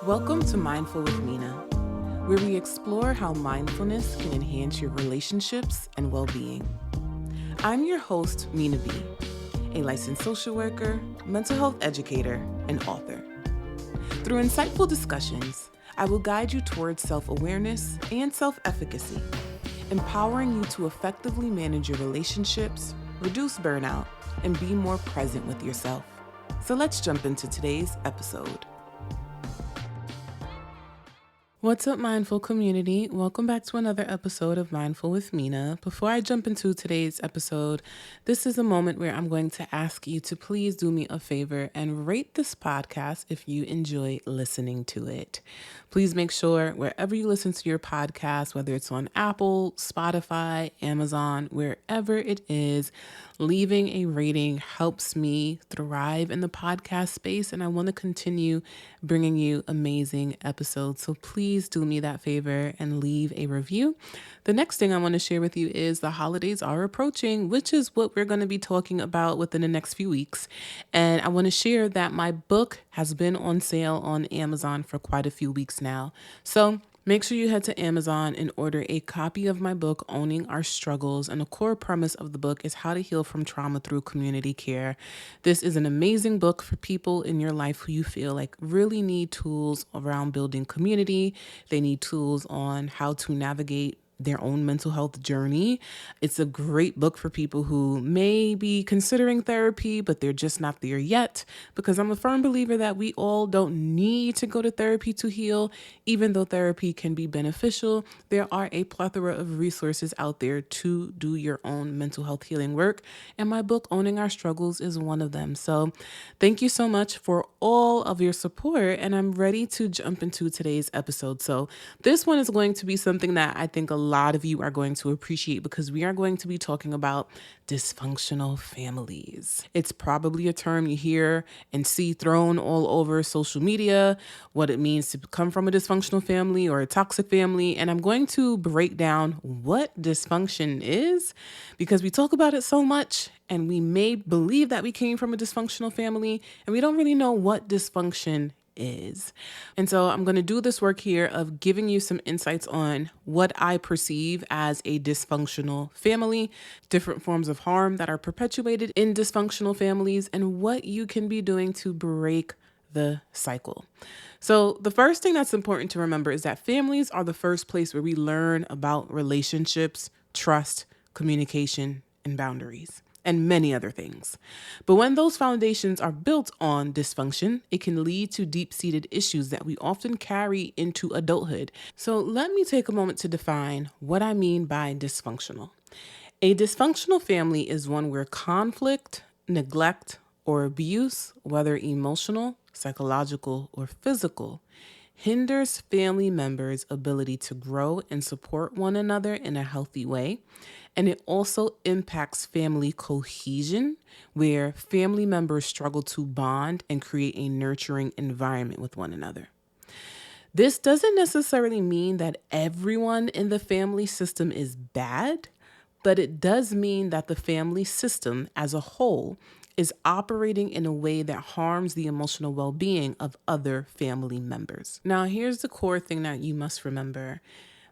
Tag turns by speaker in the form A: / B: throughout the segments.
A: Welcome to Mindful with Minaa, where we explore how mindfulness can enhance your relationships and well-being. I'm your host, Minaa B, a licensed social worker, mental health educator, and author. Through insightful discussions, I will guide you towards self-awareness and self-efficacy, empowering you to effectively manage your relationships, reduce burnout, and be more present with yourself. So let's jump into today's episode. What's up, Mindful community? Welcome back to another episode of Mindful with Minaa. Before I jump into today's episode, this is a moment where I'm going to ask you to please do me a favor and rate this podcast if you enjoy listening to it. Please make sure wherever you listen to your podcast, whether it's on Apple, Spotify, Amazon, wherever it is, leaving a rating helps me thrive in the podcast space, and I want to continue bringing you amazing episodes. So please do me that favor and leave a review. The next thing I want to share with you is the holidays are approaching, which is what we're going to be talking about within the next few weeks. And I want to share that my book has been on sale on Amazon for quite a few weeks now. So make sure you head to Amazon and order a copy of my book, Owning Our Struggles. And the core premise of the book is how to heal from trauma through community care. This is an amazing book for people in your life who you feel like really need tools around building community. They need tools on how to navigate their own mental health journey. It's a great book for people who may be considering therapy, but they're just not there yet, because I'm a firm believer that we all don't need to go to therapy to heal. Even though therapy can be beneficial, there are a plethora of resources out there to do your own mental health healing work. And my book, Owning Our Struggles, is one of them. So thank you so much for all of your support. And I'm ready to jump into today's episode. So this one is going to be something that I think a lot of you are going to appreciate, because we are going to be talking about dysfunctional families. It's probably a term you hear and see thrown all over social media, what it means to come from a dysfunctional family or a toxic family. And I'm going to break down what dysfunction is, because we talk about it so much and we may believe that we came from a dysfunctional family and we don't really know what dysfunction is. And so I'm going to do this work here of giving you some insights on what I perceive as a dysfunctional family, different forms of harm that are perpetuated in dysfunctional families, and what you can be doing to break the cycle. So the first thing that's important to remember is that families are the first place where we learn about relationships, trust, communication, and boundaries, and many other things. But when those foundations are built on dysfunction, it can lead to deep-seated issues that we often carry into adulthood. So let me take a moment to define what I mean by dysfunctional. A dysfunctional family is one where conflict, neglect, or abuse, whether emotional, psychological, or physical, hinders family members' ability to grow and support one another in a healthy way. And it also impacts family cohesion, where family members struggle to bond and create a nurturing environment with one another. This doesn't necessarily mean that everyone in the family system is bad, but it does mean that the family system as a whole is operating in a way that harms the emotional well-being of other family members. Now, here's the core thing that you must remember.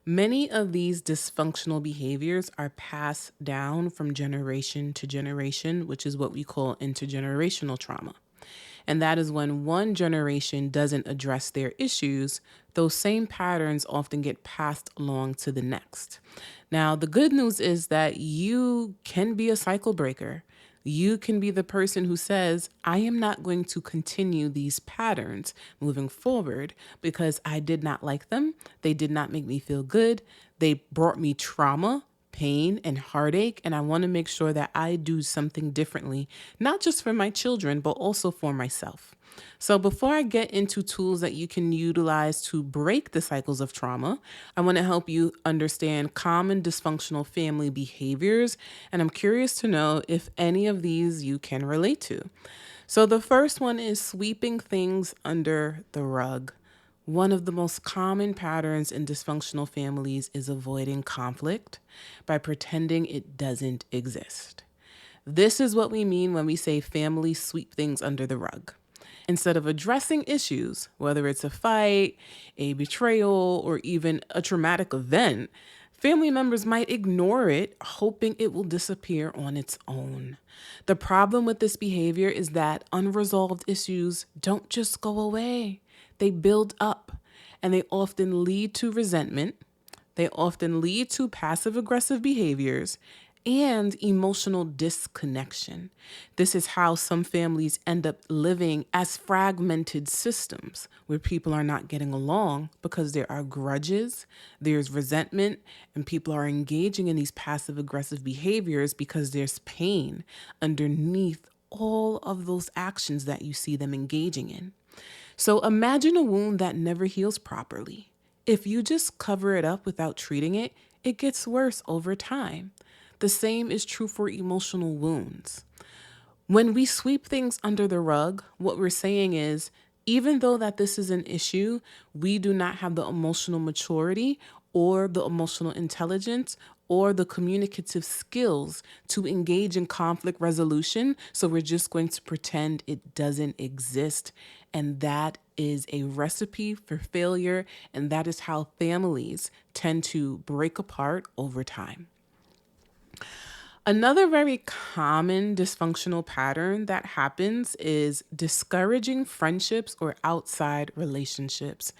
A: Many of these dysfunctional behaviors are passed down from generation to generation, which is what we call intergenerational trauma. And that is when one generation doesn't address their issues, those same patterns often get passed along to the next. Now, the good news is that you can be a cycle breaker. You can be the person who says, I am not going to continue these patterns moving forward because I did not like them. They did not make me feel good. They brought me trauma, pain, and heartache. And I want to make sure that I do something differently, not just for my children, but also for myself. So before I get into tools that you can utilize to break the cycles of trauma, I want to help you understand common dysfunctional family behaviors. And I'm curious to know if any of these you can relate to. So the first one is sweeping things under the rug. One of the most common patterns in dysfunctional families is avoiding conflict by pretending it doesn't exist. This is what we mean when we say families sweep things under the rug. Instead of addressing issues, whether it's a fight, a betrayal, or even a traumatic event, family members might ignore it, hoping it will disappear on its own. The problem with this behavior is that unresolved issues don't just go away, they build up, and they often lead to resentment. They often lead to passive aggressive behaviors and emotional disconnection. This is how some families end up living as fragmented systems where people are not getting along because there are grudges, there's resentment, and people are engaging in these passive aggressive behaviors because there's pain underneath all of those actions that you see them engaging in. So imagine a wound that never heals properly. If you just cover it up without treating it, it gets worse over time. The same is true for emotional wounds. When we sweep things under the rug, what we're saying is, even though that this is an issue, we do not have the emotional maturity or the emotional intelligence or the communicative skills to engage in conflict resolution. So we're just going to pretend it doesn't exist. And that is a recipe for failure. And that is how families tend to break apart over time. Another very common dysfunctional pattern that happens is discouraging friendships or outside relationships.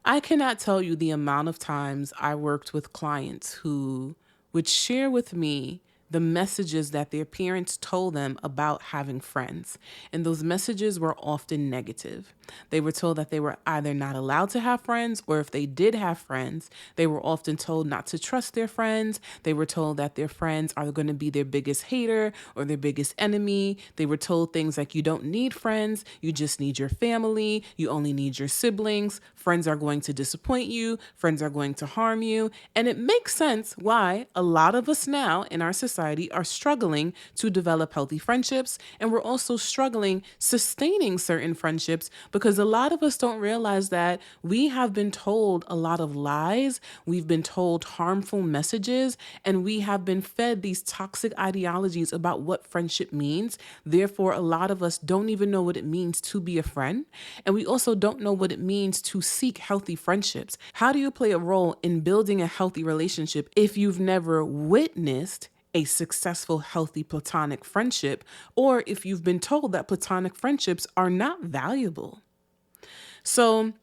A: I cannot tell you the amount of times I worked with clients who would share with me the messages that their parents told them about having friends. And those messages were often negative. They were told that they were either not allowed to have friends, or if they did have friends, they were often told not to trust their friends. They were told that their friends are going to be their biggest hater or their biggest enemy. They were told things like, you don't need friends, you just need your family, you only need your siblings, friends are going to disappoint you, friends are going to harm you. And it makes sense why a lot of us now in our society are struggling to develop healthy friendships, and we're also struggling sustaining certain friendships because a lot of us don't realize that we have been told a lot of lies, we've been told harmful messages, and we have been fed these toxic ideologies about what friendship means. Therefore, a lot of us don't even know what it means to be a friend, and we also don't know what it means to seek healthy friendships. How do you play a role in building a healthy relationship if you've never witnessed a successful, healthy platonic friendship, or if you've been told that platonic friendships are not valuable? So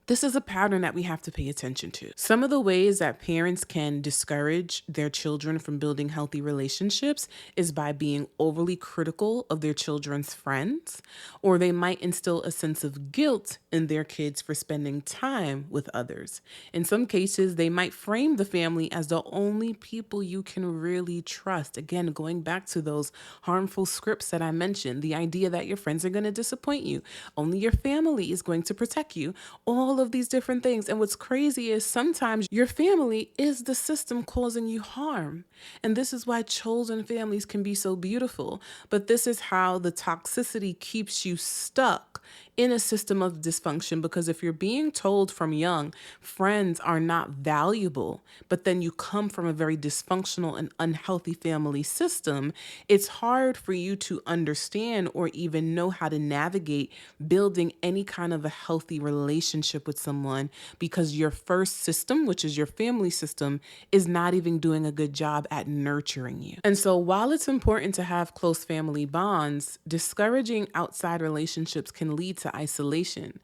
A: this is a pattern that we have to pay attention to. Some of the ways that parents can discourage their children from building healthy relationships is by being overly critical of their children's friends, or they might instill a sense of guilt in their kids for spending time with others. In some cases, they might frame the family as the only people you can really trust. Again, going back to those harmful scripts that I mentioned, the idea that your friends are going to disappoint you, only your family is going to protect you, all of these different things. And what's crazy is sometimes your family is the system causing you harm. And this is why chosen families can be so beautiful. But this is how the toxicity keeps you stuck in a system of dysfunction, because if you're being told from young, friends are not valuable, but then you come from a very dysfunctional and unhealthy family system, it's hard for you to understand or even know how to navigate building any kind of a healthy relationship with someone, because your first system, which is your family system, is not even doing a good job at nurturing you. And so while it's important to have close family bonds, discouraging outside relationships can lead to isolation.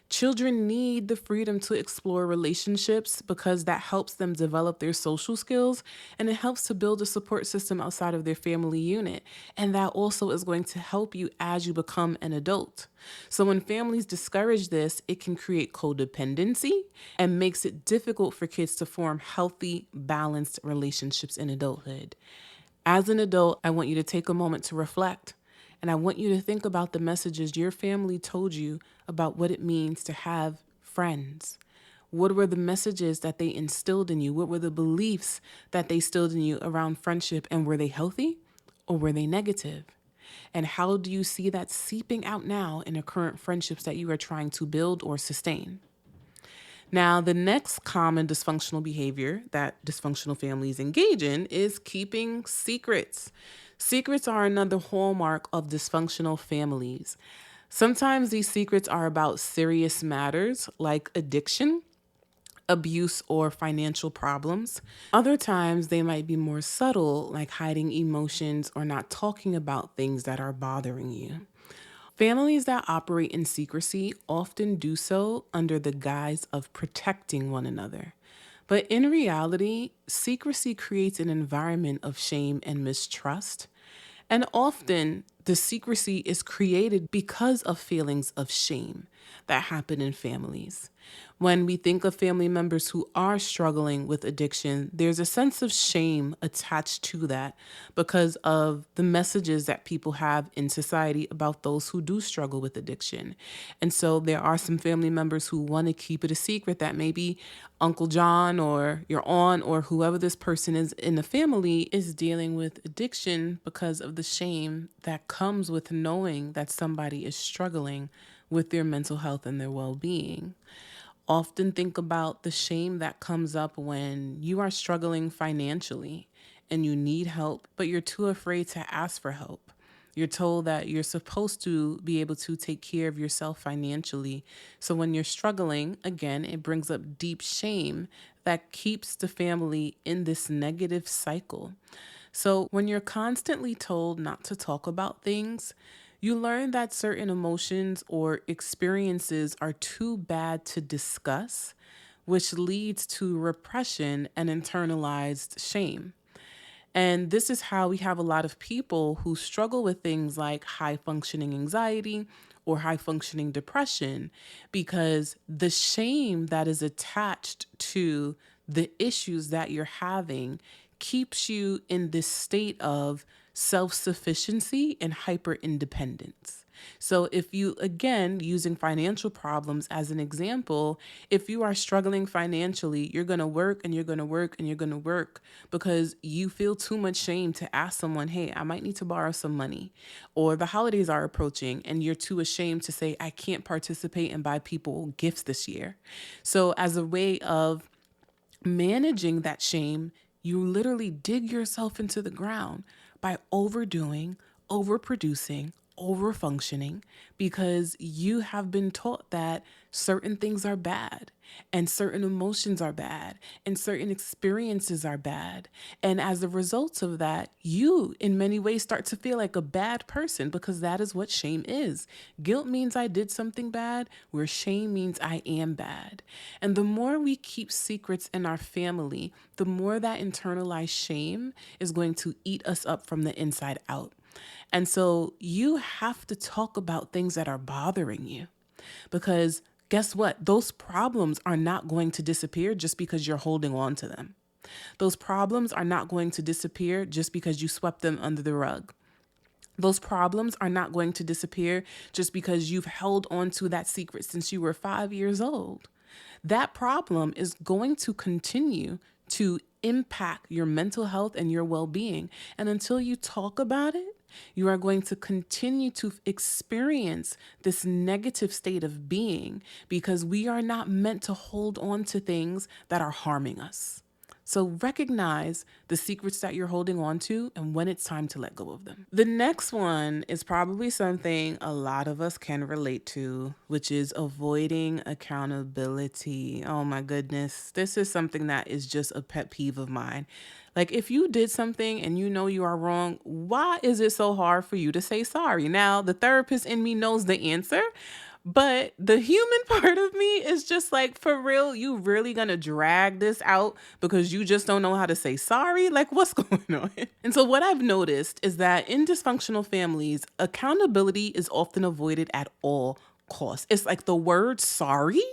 A: Children need the freedom to explore relationships because that helps them develop their social skills, and it helps to build a support system outside of their family unit. And that also is going to help you as you become an adult. So when families discourage this, it can create codependency and makes it difficult for kids to form healthy, balanced relationships in adulthood. As an adult, I want you to take a moment to reflect. And I want you to think about the messages your family told you about what it means to have friends. What were the messages that they instilled in you? What were the beliefs that they instilled in you around friendship? And were they healthy or were they negative? And how do you see that seeping out now in the current friendships that you are trying to build or sustain? Now, the next common dysfunctional behavior that dysfunctional families engage in is keeping secrets. Secrets are another hallmark of dysfunctional families. Sometimes these secrets are about serious matters like addiction, abuse, or financial problems. Other times they might be more subtle, like hiding emotions or not talking about things that are bothering you. Families that operate in secrecy often do so under the guise of protecting one another. But in reality, secrecy creates an environment of shame and mistrust. And often, the secrecy is created because of feelings of shame that happen in families. When we think of family members who are struggling with addiction, there's a sense of shame attached to that because of the messages that people have in society about those who do struggle with addiction. And so there are some family members who want to keep it a secret that maybe Uncle John or your aunt or whoever this person is in the family is dealing with addiction because of the shame that comes with knowing that somebody is struggling with their mental health and their well-being. Often think about the shame that comes up when you are struggling financially and you need help, but you're too afraid to ask for help. You're told that you're supposed to be able to take care of yourself financially. So when you're struggling, again, it brings up deep shame that keeps the family in this negative cycle. So when you're constantly told not to talk about things, you learn that certain emotions or experiences are too bad to discuss, which leads to repression and internalized shame. And this is how we have a lot of people who struggle with things like high functioning anxiety or high functioning depression because the shame that is attached to the issues that you're having keeps you in this state of self sufficiency and hyper independence. So, if you, again, using financial problems as an example, if you are struggling financially, you're going to work and you're going to work and you're going to work because you feel too much shame to ask someone, hey, I might need to borrow some money. Or the holidays are approaching and you're too ashamed to say, I can't participate and buy people gifts this year. So, as a way of managing that shame, you literally dig yourself into the ground by overdoing, overproducing, overfunctioning because you have been taught that certain things are bad and certain emotions are bad and certain experiences are bad. And as a result of that, you in many ways start to feel like a bad person because that is what shame is. Guilt means I did something bad, where shame means I am bad. And the more we keep secrets in our family, the more that internalized shame is going to eat us up from the inside out. And so you have to talk about things that are bothering you because guess what? Those problems are not going to disappear just because you're holding on to them. Those problems are not going to disappear just because you swept them under the rug. Those problems are not going to disappear just because you've held on to that secret since you were 5 years old. That problem is going to continue to impact your mental health and your well-being. And until you talk about it, you are going to continue to experience this negative state of being because we are not meant to hold on to things that are harming us. So recognize the secrets that you're holding on to and when it's time to let go of them. The next one is probably something a lot of us can relate to, which is avoiding accountability. Oh my goodness. This is something that is just a pet peeve of mine. Like if you did something and you know you are wrong, why is it so hard for you to say sorry? Now, the therapist in me knows the answer, but the human part of me is just like, for real, you really gonna drag this out because you just don't know how to say sorry? Like, what's going on? And so what I've noticed is that in dysfunctional families, accountability is often avoided at all costs. It's like the word sorry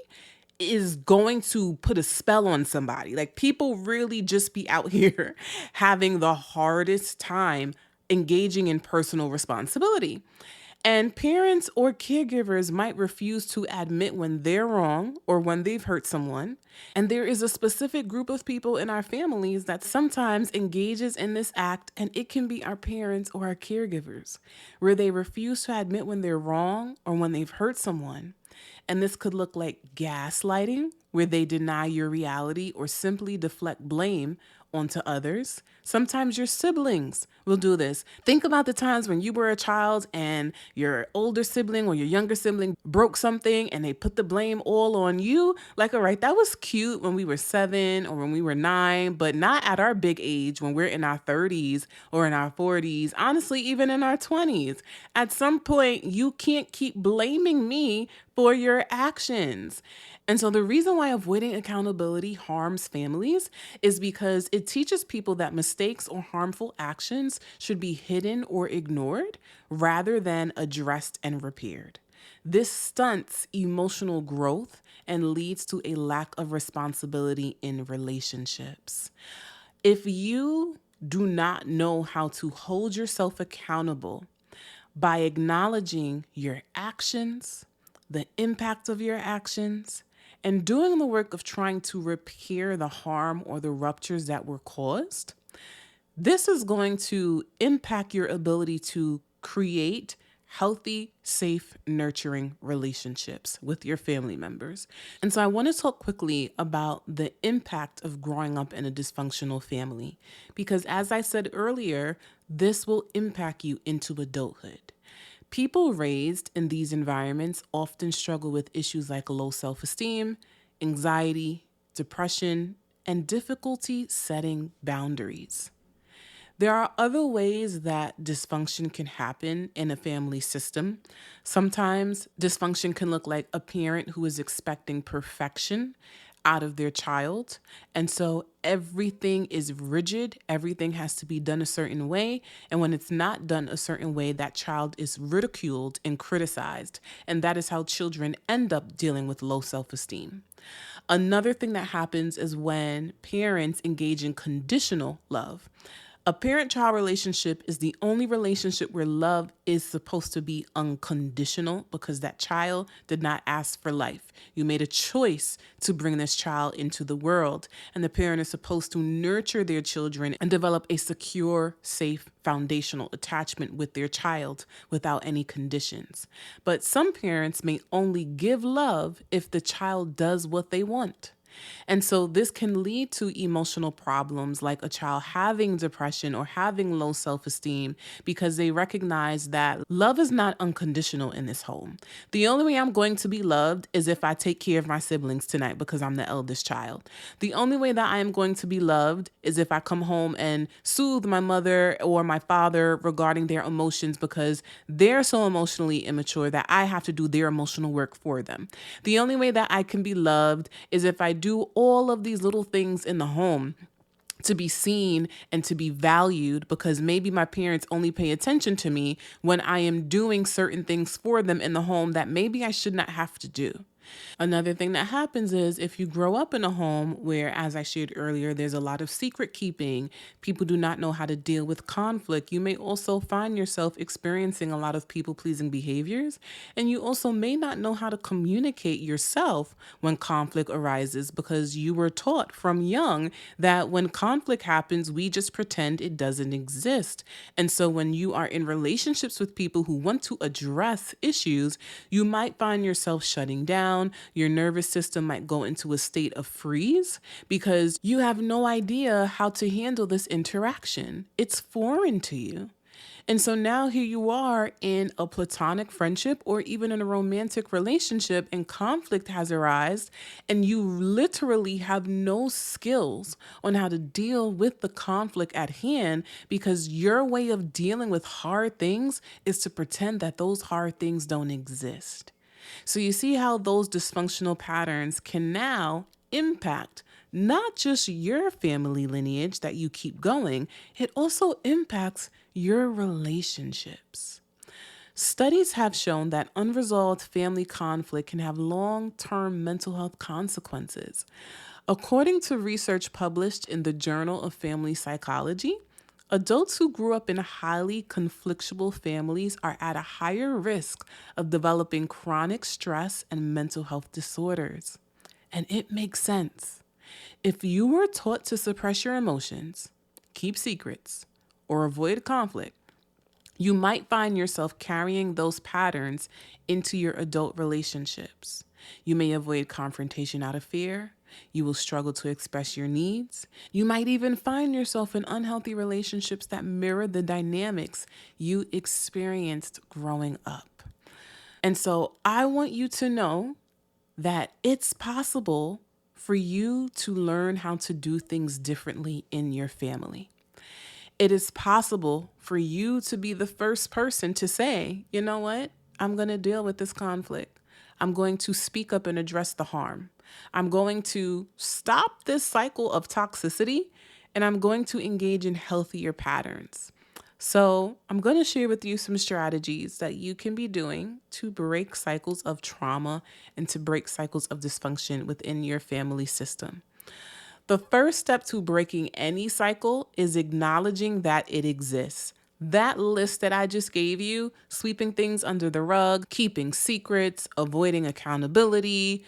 A: is going to put a spell on somebody. Like people really just be out here having the hardest time engaging in personal responsibility. And parents or caregivers might refuse to admit when they're wrong or when they've hurt someone. And there is a specific group of people in our families that sometimes engages in this act, and it can be our parents or our caregivers, where they refuse to admit when they're wrong or when they've hurt someone. And this could look like gaslighting, where they deny your reality or simply deflect blame onto others. Sometimes your siblings will do this. Think about the times when you were a child and your older sibling or your younger sibling broke something and they put the blame all on you. Like, all right, that was cute when we were 7 or when we were 9, but not at our big age when we're in our 30s or in our 40s, honestly, even in our 20s. At some point, you can't keep blaming me for your actions. And so the reason why avoiding accountability harms families is because it teaches people that mistakes or harmful actions should be hidden or ignored rather than addressed and repaired. This stunts emotional growth and leads to a lack of responsibility in relationships. If you do not know how to hold yourself accountable by acknowledging your actions, the impact of your actions, and doing the work of trying to repair the harm or the ruptures that were caused, this is going to impact your ability to create healthy, safe, nurturing relationships with your family members. And so I want to talk quickly about the impact of growing up in a dysfunctional family, because as I said earlier, this will impact you into adulthood. People raised in these environments often struggle with issues like low self-esteem, anxiety, depression, and difficulty setting boundaries. There are other ways that dysfunction can happen in a family system. Sometimes dysfunction can look like a parent who is expecting perfection out of their child. And so everything is rigid, everything has to be done a certain way. And when it's not done a certain way, that child is ridiculed and criticized. And that is how children end up dealing with low self-esteem. Another thing that happens is when parents engage in conditional love. A parent-child relationship is the only relationship where love is supposed to be unconditional because that child did not ask for life. You made a choice to bring this child into the world, and the parent is supposed to nurture their children and develop a secure, safe, foundational attachment with their child without any conditions. But some parents may only give love if the child does what they want. And so this can lead to emotional problems like a child having depression or having low self-esteem because they recognize that love is not unconditional in this home. The only way I'm going to be loved is if I take care of my siblings tonight because I'm the eldest child. The only way that I am going to be loved is if I come home and soothe my mother or my father regarding their emotions because they're so emotionally immature that I have to do their emotional work for them. The only way that I can be loved is if I do all of these little things in the home to be seen and to be valued because maybe my parents only pay attention to me when I am doing certain things for them in the home that maybe I should not have to do. Another thing that happens is if you grow up in a home where, as I shared earlier, there's a lot of secret keeping, people do not know how to deal with conflict, you may also find yourself experiencing a lot of people-pleasing behaviors, and you also may not know how to communicate yourself when conflict arises because you were taught from young that when conflict happens, we just pretend it doesn't exist. And so when you are in relationships with people who want to address issues, you might find yourself shutting down. Your nervous system might go into a state of freeze because you have no idea how to handle this interaction. It's foreign to you. And so now here you are in a platonic friendship or even in a romantic relationship and conflict has arisen and you literally have no skills on how to deal with the conflict at hand because your way of dealing with hard things is to pretend that those hard things don't exist. So you see how those dysfunctional patterns can now impact not just your family lineage that you keep going, it also impacts your relationships. Studies have shown that unresolved family conflict can have long-term mental health consequences. According to research published in the Journal of Family Psychology, adults who grew up in highly conflictual families are at a higher risk of developing chronic stress and mental health disorders. And it makes sense. If you were taught to suppress your emotions, keep secrets, or avoid conflict, You might find yourself carrying those patterns into your adult relationships. You may avoid confrontation out of fear. You will struggle to express your needs. You might even find yourself in unhealthy relationships that mirror the dynamics you experienced growing up. And so I want you to know that it's possible for you to learn how to do things differently in your family. It is possible for you to be the first person to say, you know what? I'm going to deal with this conflict. I'm going to speak up and address the harm. I'm going to stop this cycle of toxicity, and I'm going to engage in healthier patterns. So, I'm going to share with you some strategies that you can be doing to break cycles of trauma and to break cycles of dysfunction within your family system. The first step to breaking any cycle is acknowledging that it exists. That list that I just gave you, sweeping things under the rug, keeping secrets, avoiding accountability,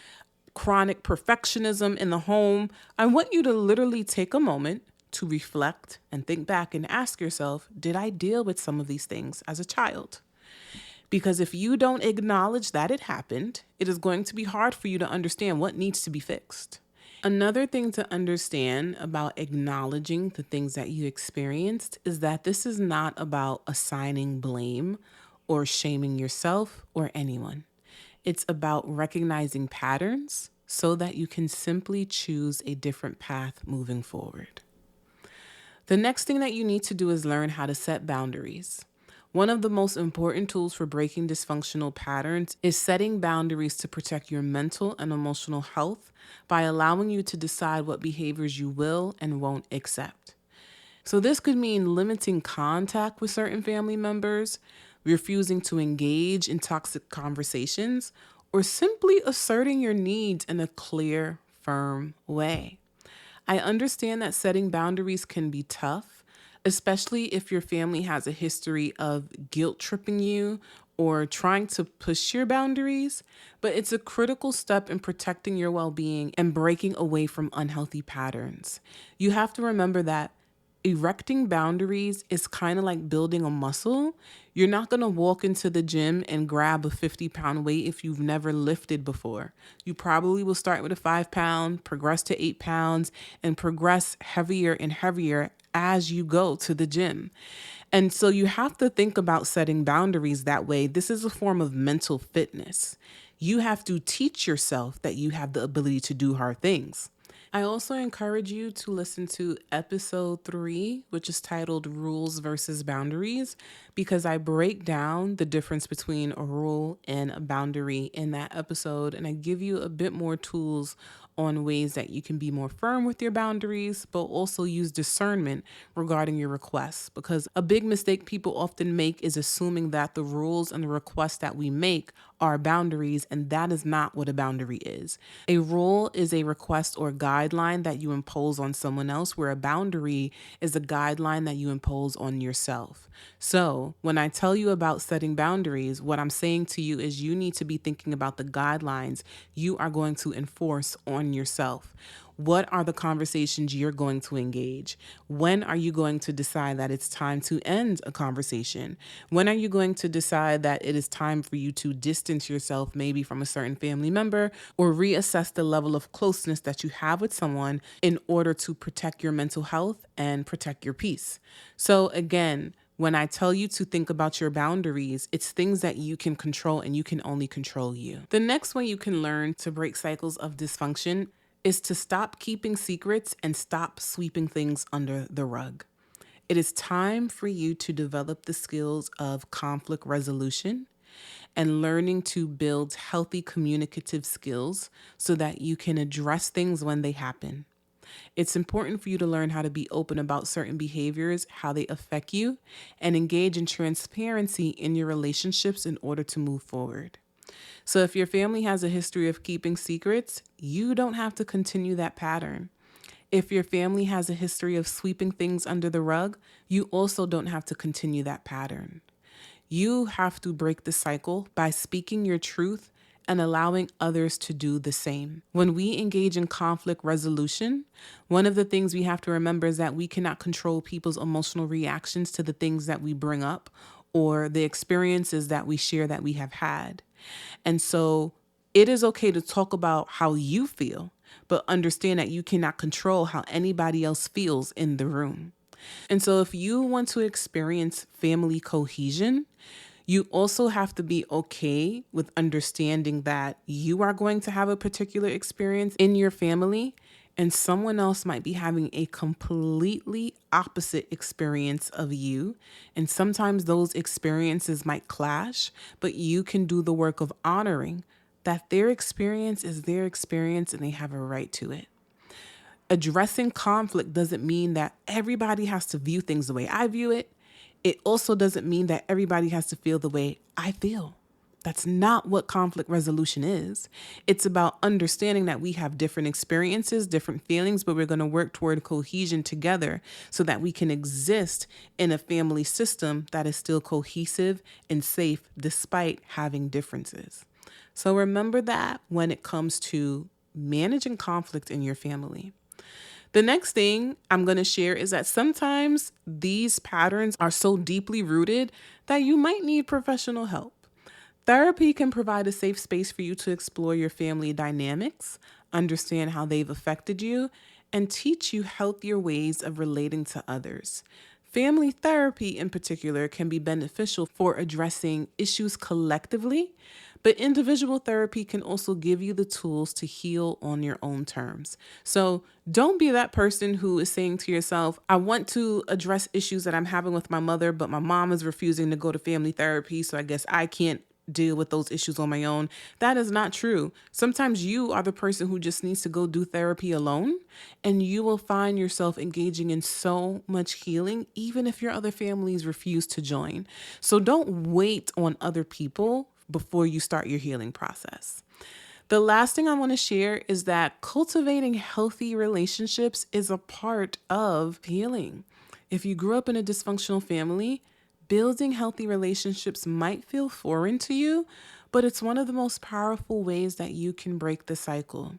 A: chronic perfectionism in the home, I want you to literally take a moment to reflect and think back and ask yourself, did I deal with some of these things as a child? Because if you don't acknowledge that it happened, it is going to be hard for you to understand what needs to be fixed. Another thing to understand about acknowledging the things that you experienced is that this is not about assigning blame or shaming yourself or anyone. It's about recognizing patterns so that you can simply choose a different path moving forward. The next thing that you need to do is learn how to set boundaries. One of the most important tools for breaking dysfunctional patterns is setting boundaries to protect your mental and emotional health by allowing you to decide what behaviors you will and won't accept. So this could mean limiting contact with certain family members, refusing to engage in toxic conversations, or simply asserting your needs in a clear, firm way. I understand that setting boundaries can be tough, especially if your family has a history of guilt tripping you or trying to push your boundaries, but it's a critical step in protecting your well-being and breaking away from unhealthy patterns. You have to remember that erecting boundaries is kind of like building a muscle. You're not going to walk into the gym and grab a 50-pound weight if you've never lifted before. You probably will start with a 5-pound, progress to 8 pounds, and progress heavier and heavier as you go to the gym. And so you have to think about setting boundaries that way. This is a form of mental fitness. You have to teach yourself that you have the ability to do hard things. I also encourage you to listen to episode 3, which is titled Rules versus Boundaries, because I break down the difference between a rule and a boundary in that episode. And I give you a bit more tools on ways that you can be more firm with your boundaries, but also use discernment regarding your requests. Because a big mistake people often make is assuming that the rules and the requests that we make are boundaries, and that is not what a boundary is. A rule is a request or guideline that you impose on someone else, where a boundary is a guideline that you impose on yourself. So when I tell you about setting boundaries, what I'm saying to you is you need to be thinking about the guidelines you are going to enforce on yourself. What are the conversations you're going to engage? When are you going to decide that it's time to end a conversation? When are you going to decide that it is time for you to distance yourself maybe from a certain family member, or reassess the level of closeness that you have with someone in order to protect your mental health and protect your peace? So again, when I tell you to think about your boundaries, it's things that you can control, and you can only control you. The next way you can learn to break cycles of dysfunction is to stop keeping secrets and stop sweeping things under the rug. It is time for you to develop the skills of conflict resolution and learning to build healthy communicative skills so that you can address things when they happen. It's important for you to learn how to be open about certain behaviors, how they affect you, and engage in transparency in your relationships in order to move forward. So if your family has a history of keeping secrets, you don't have to continue that pattern. If your family has a history of sweeping things under the rug, you also don't have to continue that pattern. You have to break the cycle by speaking your truth and allowing others to do the same. When we engage in conflict resolution, one of the things we have to remember is that we cannot control people's emotional reactions to the things that we bring up or the experiences that we share that we have had. And so it is okay to talk about how you feel, but understand that you cannot control how anybody else feels in the room. And so if you want to experience family cohesion, you also have to be okay with understanding that you are going to have a particular experience in your family and someone else might be having a completely opposite experience of you. And sometimes those experiences might clash, but you can do the work of honoring that their experience is their experience and they have a right to it. Addressing conflict doesn't mean that everybody has to view things the way I view it. It also doesn't mean that everybody has to feel the way I feel. That's not what conflict resolution is. It's about understanding that we have different experiences, different feelings, but we're going to work toward cohesion together so that we can exist in a family system that is still cohesive and safe despite having differences. So remember that when it comes to managing conflict in your family. The next thing I'm going to share is that sometimes these patterns are so deeply rooted that you might need professional help. Therapy can provide a safe space for you to explore your family dynamics, understand how they've affected you, and teach you healthier ways of relating to others. Family therapy in particular can be beneficial for addressing issues collectively, but individual therapy can also give you the tools to heal on your own terms. So don't be that person who is saying to yourself, I want to address issues that I'm having with my mother, but my mom is refusing to go to family therapy, so I guess I can't deal with those issues on my own. That is not true. Sometimes you are the person who just needs to go do therapy alone, and you will find yourself engaging in so much healing, even if your other families refuse to join. So don't wait on other people before you start your healing process. The last thing I want to share is that cultivating healthy relationships is a part of healing. If you grew up in a dysfunctional family, building healthy relationships might feel foreign to you, but it's one of the most powerful ways that you can break the cycle.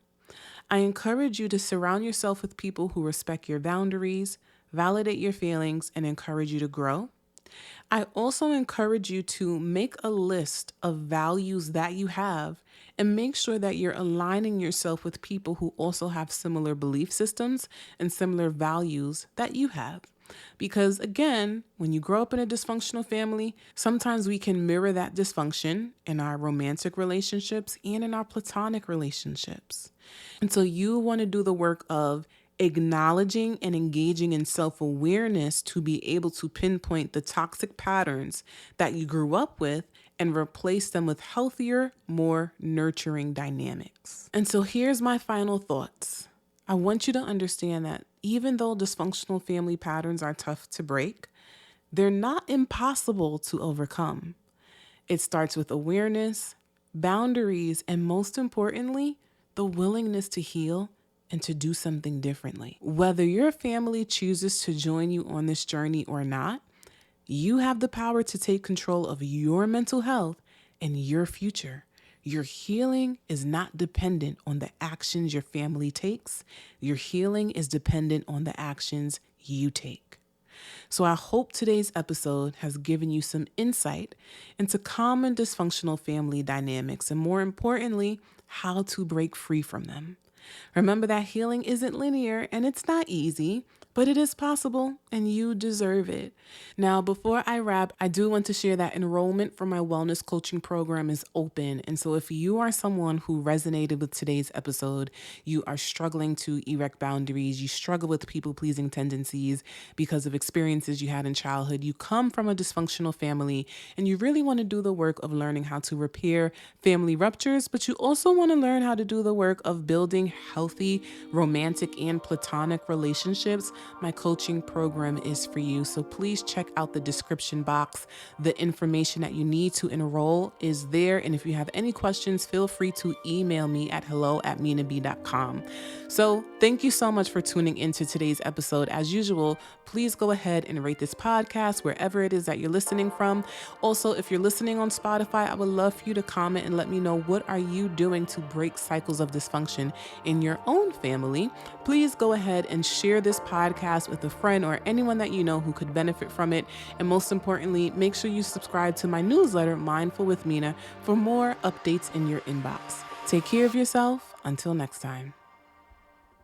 A: I encourage you to surround yourself with people who respect your boundaries, validate your feelings, and encourage you to grow. I also encourage you to make a list of values that you have and make sure that you're aligning yourself with people who also have similar belief systems and similar values that you have. Because again, when you grow up in a dysfunctional family, sometimes we can mirror that dysfunction in our romantic relationships and in our platonic relationships. And so you want to do the work of acknowledging and engaging in self-awareness to be able to pinpoint the toxic patterns that you grew up with and replace them with healthier, more nurturing dynamics. And so here's my final thoughts. I want you to understand that even though dysfunctional family patterns are tough to break, they're not impossible to overcome. It starts with awareness, boundaries, and most importantly, the willingness to heal and to do something differently. Whether your family chooses to join you on this journey or not, you have the power to take control of your mental health and your future. Your healing is not dependent on the actions your family takes. Your healing is dependent on the actions you take. So I hope today's episode has given you some insight into common dysfunctional family dynamics and, more importantly, how to break free from them. Remember that healing isn't linear and it's not easy, but it is possible and you deserve it. Now, before I wrap, I do want to share that enrollment for my wellness coaching program is open. And so if you are someone who resonated with today's episode, you are struggling to erect boundaries, you struggle with people-pleasing tendencies because of experiences you had in childhood, you come from a dysfunctional family, and you really want to do the work of learning how to repair family ruptures, but you also want to learn how to do the work of building healthy romantic and platonic relationships, my coaching program is for you. So please check out the description box. The information that you need to enroll is there. And if you have any questions, feel free to email me at hello@minab.com. So thank you so much for tuning into today's episode. As usual, please go ahead and rate this podcast wherever it is that you're listening from. Also, if you're listening on Spotify, I would love for you to comment and let me know, what are you doing to break cycles of dysfunction in your own family? Please go ahead and share this podcast podcast with a friend or anyone that you know who could benefit from it. And most importantly, make sure you subscribe to my newsletter, Mindful with Minaa, for more updates in your inbox. Take care of yourself. Until next time.